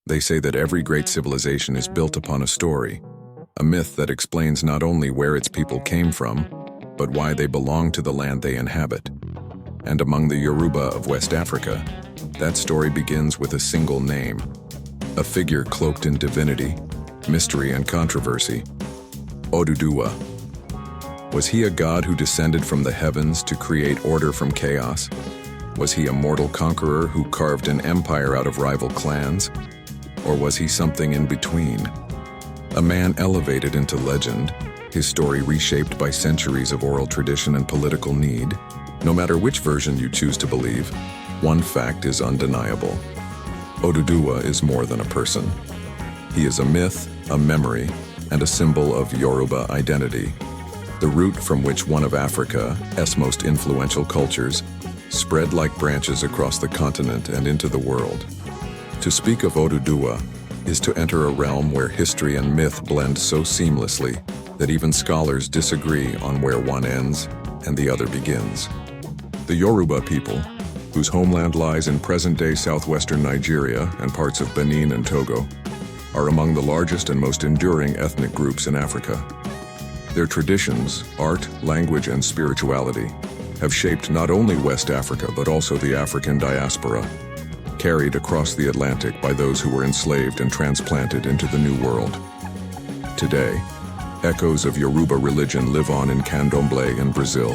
They say that every great civilization is built upon a story, a myth that explains not only where its people came from, but why they belong to the land they inhabit. And among the Yoruba of West Africa, that story begins with a single name, a figure cloaked in divinity, mystery, and controversy: Oduduwa. Was he a god who descended from the heavens to create order from chaos? Was he a mortal conqueror who carved an empire out of rival clans? Or was he something in between? A man elevated into legend, his story reshaped by centuries of oral tradition and political need. No matter which version you choose to believe, one fact is undeniable: Oduduwa is more than a person. He is a myth, a memory, and a symbol of Yoruba identity, the root from which one of Africa's most influential cultures spread like branches across the continent and into the world. To speak of Oduduwa is to enter a realm where history and myth blend so seamlessly that even scholars disagree on where one ends and the other begins. The Yoruba people, whose homeland lies in present-day southwestern Nigeria and parts of Benin and Togo, are among the largest and most enduring ethnic groups in Africa. Their traditions, art, language, and spirituality have shaped not only West Africa but also the African diaspora, carried across the Atlantic by those who were enslaved and transplanted into the New World. Today, echoes of Yoruba religion live on in Candomblé in Brazil,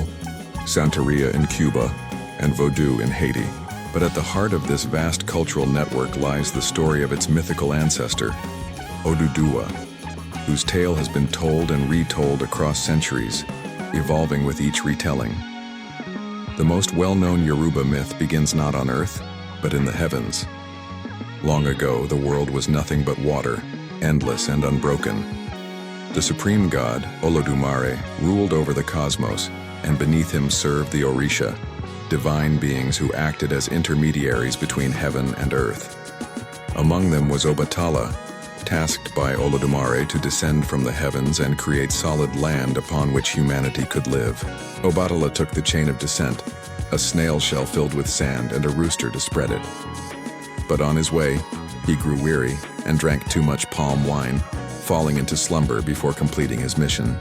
Santeria in Cuba, and Vodou in Haiti. But at the heart of this vast cultural network lies the story of its mythical ancestor, Oduduwa, whose tale has been told and retold across centuries, evolving with each retelling. The most well-known Yoruba myth begins not on earth, but in the heavens. Long ago, the world was nothing but water, endless and unbroken. The supreme god, Olodumare, ruled over the cosmos, and beneath him served the Orisha, divine beings who acted as intermediaries between heaven and earth. Among them was Obatala, tasked by Olodumare to descend from the heavens and create solid land upon which humanity could live. Obatala took the chain of descent, a snail shell filled with sand and a rooster to spread it. But on his way, he grew weary and drank too much palm wine, falling into slumber before completing his mission.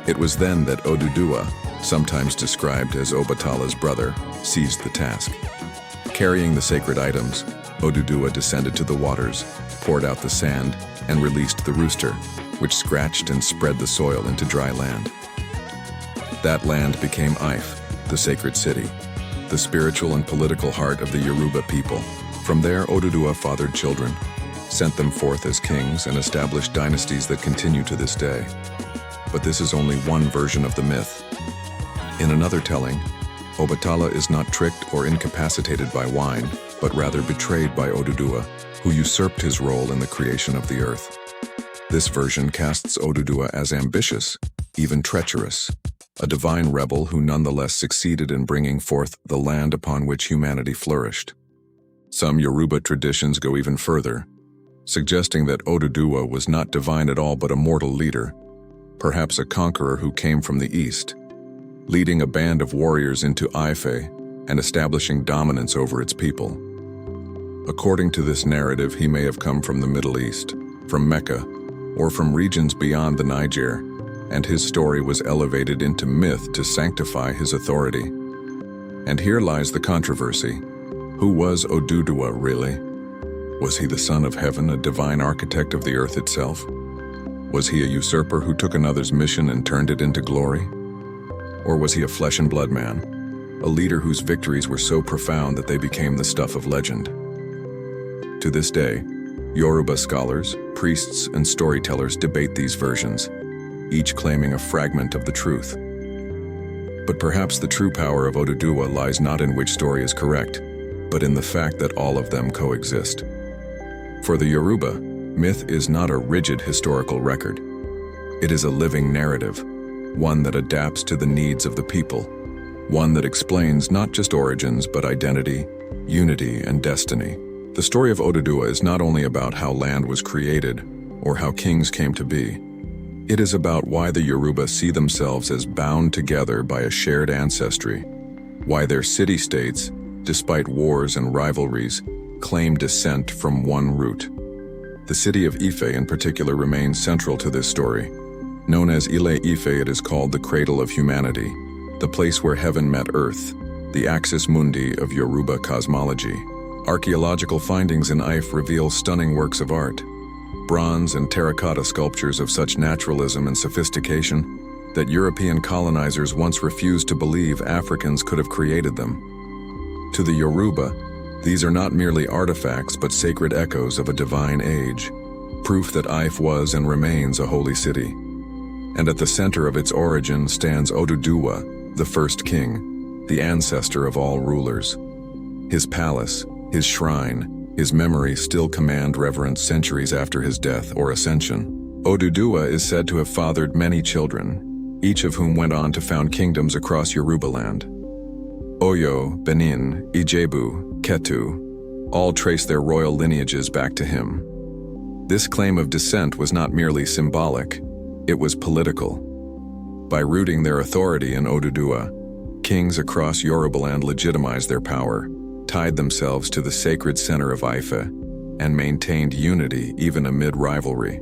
It was then that Oduduwa, sometimes described as Obatala's brother, seized the task. Carrying the sacred items, Oduduwa descended to the waters, poured out the sand, and released the rooster, which scratched and spread the soil into dry land. That land became Ife, the sacred city, the spiritual and political heart of the Yoruba people. From there, Oduduwa fathered children, sent them forth as kings, and established dynasties that continue to this day. But this is only one version of the myth. In another telling, Obatala is not tricked or incapacitated by wine, but rather betrayed by Oduduwa, who usurped his role in the creation of the earth. This version casts Oduduwa as ambitious, even treacherous, a divine rebel who nonetheless succeeded in bringing forth the land upon which humanity flourished. Some Yoruba traditions go even further, suggesting that Oduduwa was not divine at all but a mortal leader, perhaps a conqueror who came from the east, leading a band of warriors into Ife and establishing dominance over its people. According to this narrative, he may have come from the Middle East, from Mecca, or from regions beyond the Niger, and his story was elevated into myth to sanctify his authority. And here lies the controversy. Who was Oduduwa really? Was he the son of heaven, a divine architect of the earth itself? Was he a usurper who took another's mission and turned it into glory? Or was he a flesh and blood man, a leader whose victories were so profound that they became the stuff of legend? To this day, Yoruba scholars, priests, and storytellers debate these versions, each claiming a fragment of the truth. But perhaps the true power of Oduduwa lies not in which story is correct, but in the fact that all of them coexist. For the Yoruba, myth is not a rigid historical record. It is a living narrative, one that adapts to the needs of the people, one that explains not just origins but identity, unity, and destiny. The story of Oduduwa is not only about how land was created or how kings came to be. It is about why the Yoruba see themselves as bound together by a shared ancestry, why their city-states, despite wars and rivalries, claim descent from one root. The city of Ife in particular remains central to this story. Known as Ile Ife, it is called the cradle of humanity, the place where heaven met earth, the axis mundi of Yoruba cosmology. Archaeological findings in Ife reveal stunning works of art, bronze and terracotta sculptures of such naturalism and sophistication that European colonizers once refused to believe Africans could have created them. To the Yoruba, these are not merely artifacts but sacred echoes of a divine age, proof that Ife was and remains a holy city. And at the center of its origin stands Oduduwa, the first king, the ancestor of all rulers. His palace, his shrine, his memory still command reverence centuries after his death or ascension. Oduduwa is said to have fathered many children, each of whom went on to found kingdoms across Yoruba land. Oyo, Benin, Ijebu, Ketu, all trace their royal lineages back to him. This claim of descent was not merely symbolic, it was political. By rooting their authority in Oduduwa, kings across Yorubaland legitimized their power, tied themselves to the sacred center of Ife, and maintained unity even amid rivalry.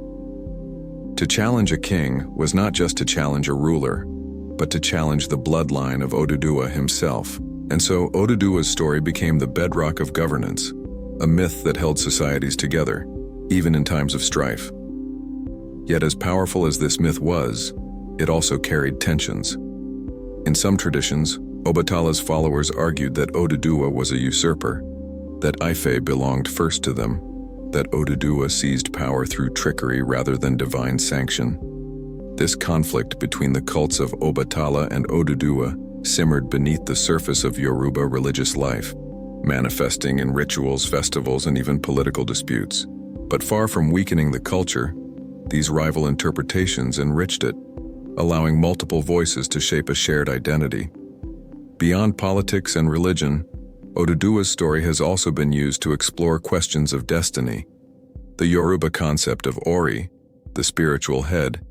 To challenge a king was not just to challenge a ruler, but to challenge the bloodline of Oduduwa himself. And so Oduduwa's story became the bedrock of governance, a myth that held societies together, even in times of strife. Yet as powerful as this myth was, it also carried tensions. In some traditions, Obatala's followers argued that Oduduwa was a usurper, that Ife belonged first to them, that Oduduwa seized power through trickery rather than divine sanction. This conflict between the cults of Obatala and Oduduwa simmered beneath the surface of Yoruba religious life, manifesting in rituals, festivals, and even political disputes. But far from weakening the culture, these rival interpretations enriched it, allowing multiple voices to shape a shared identity. Beyond politics and religion, Oduduwa's story has also been used to explore questions of destiny. The Yoruba concept of Ori, the spiritual head,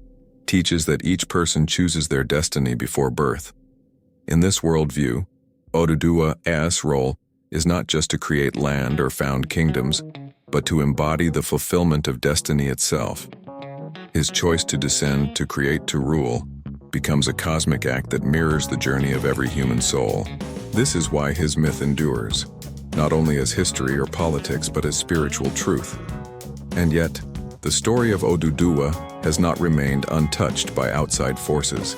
teaches that each person chooses their destiny before birth. In this worldview, Oduduwa's role is not just to create land or found kingdoms, but to embody the fulfillment of destiny itself. His choice to descend, to create, to rule, becomes a cosmic act that mirrors the journey of every human soul. This is why his myth endures, not only as history or politics, but as spiritual truth. And yet, the story of Oduduwa has not remained untouched by outside forces.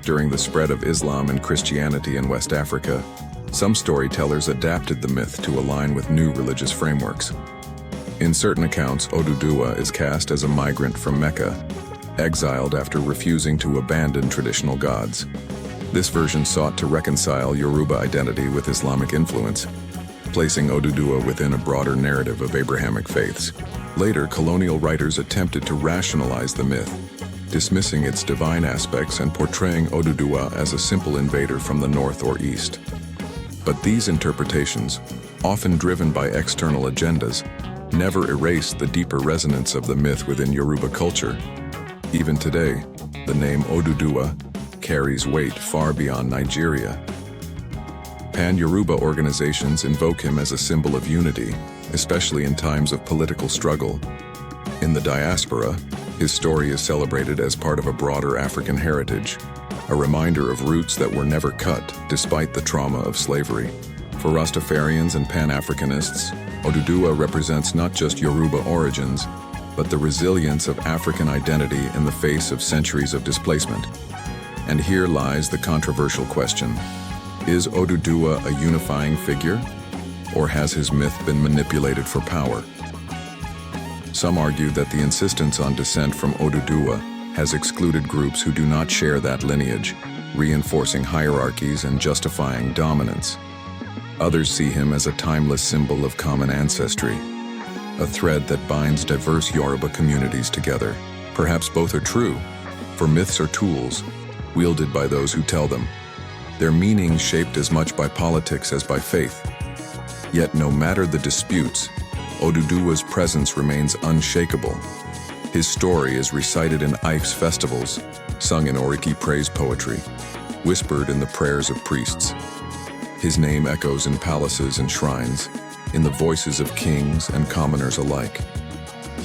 During the spread of Islam and Christianity in West Africa, some storytellers adapted the myth to align with new religious frameworks. In certain accounts, Oduduwa is cast as a migrant from Mecca, exiled after refusing to abandon traditional gods. This version sought to reconcile Yoruba identity with Islamic influence, placing Oduduwa within a broader narrative of Abrahamic faiths. Later, colonial writers attempted to rationalize the myth, dismissing its divine aspects and portraying Oduduwa as a simple invader from the north or east. But these interpretations, often driven by external agendas, never erased the deeper resonance of the myth within Yoruba culture. Even today, the name Oduduwa carries weight far beyond Nigeria. Pan-Yoruba organizations invoke him as a symbol of unity, especially in times of political struggle. In the diaspora, his story is celebrated as part of a broader African heritage, a reminder of roots that were never cut despite the trauma of slavery. For Rastafarians and Pan-Africanists, Oduduwa represents not just Yoruba origins, but the resilience of African identity in the face of centuries of displacement. And here lies the controversial question: is Oduduwa a unifying figure, or has his myth been manipulated for power? Some argue that the insistence on descent from Oduduwa has excluded groups who do not share that lineage, reinforcing hierarchies and justifying dominance. Others see him as a timeless symbol of common ancestry, a thread that binds diverse Yoruba communities together. Perhaps both are true, for myths are tools, wielded by those who tell them, their meaning shaped as much by politics as by faith. Yet no matter the disputes, Oduduwa's presence remains unshakable. His story is recited in Ife's festivals, sung in Oriki praise poetry, whispered in the prayers of priests. His name echoes in palaces and shrines, in the voices of kings and commoners alike.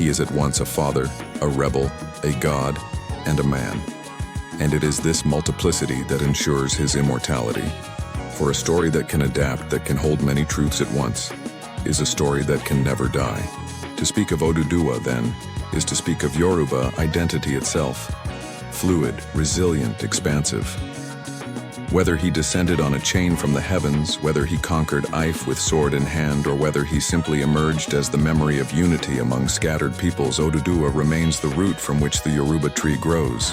He is at once a father, a rebel, a god, and a man. And it is this multiplicity that ensures his immortality. For a story that can adapt, that can hold many truths at once, is a story that can never die. To speak of Oduduwa, then, is to speak of Yoruba identity itself. Fluid, resilient, expansive. Whether he descended on a chain from the heavens, whether he conquered Ife with sword in hand, or whether he simply emerged as the memory of unity among scattered peoples, Oduduwa remains the root from which the Yoruba tree grows.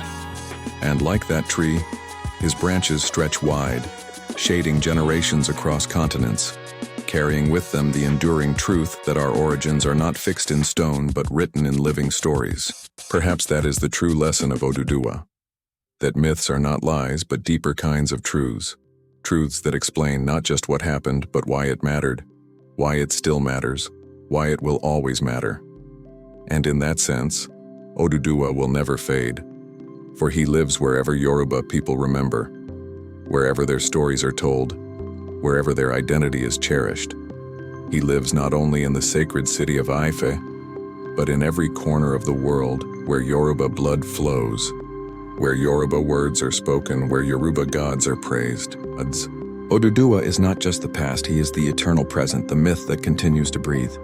And like that tree, his branches stretch wide, shading generations across continents, carrying with them the enduring truth that our origins are not fixed in stone but written in living stories. Perhaps that is the true lesson of Oduduwa, that myths are not lies but deeper kinds of truths, truths that explain not just what happened but why it mattered, why it still matters, why it will always matter. And in that sense, Oduduwa will never fade, for he lives wherever Yoruba people remember, wherever their stories are told, wherever their identity is cherished. He lives not only in the sacred city of Ife, but in every corner of the world where Yoruba blood flows, where Yoruba words are spoken, where Yoruba gods are praised. Oduduwa is not just the past, he is the eternal present, the myth that continues to breathe.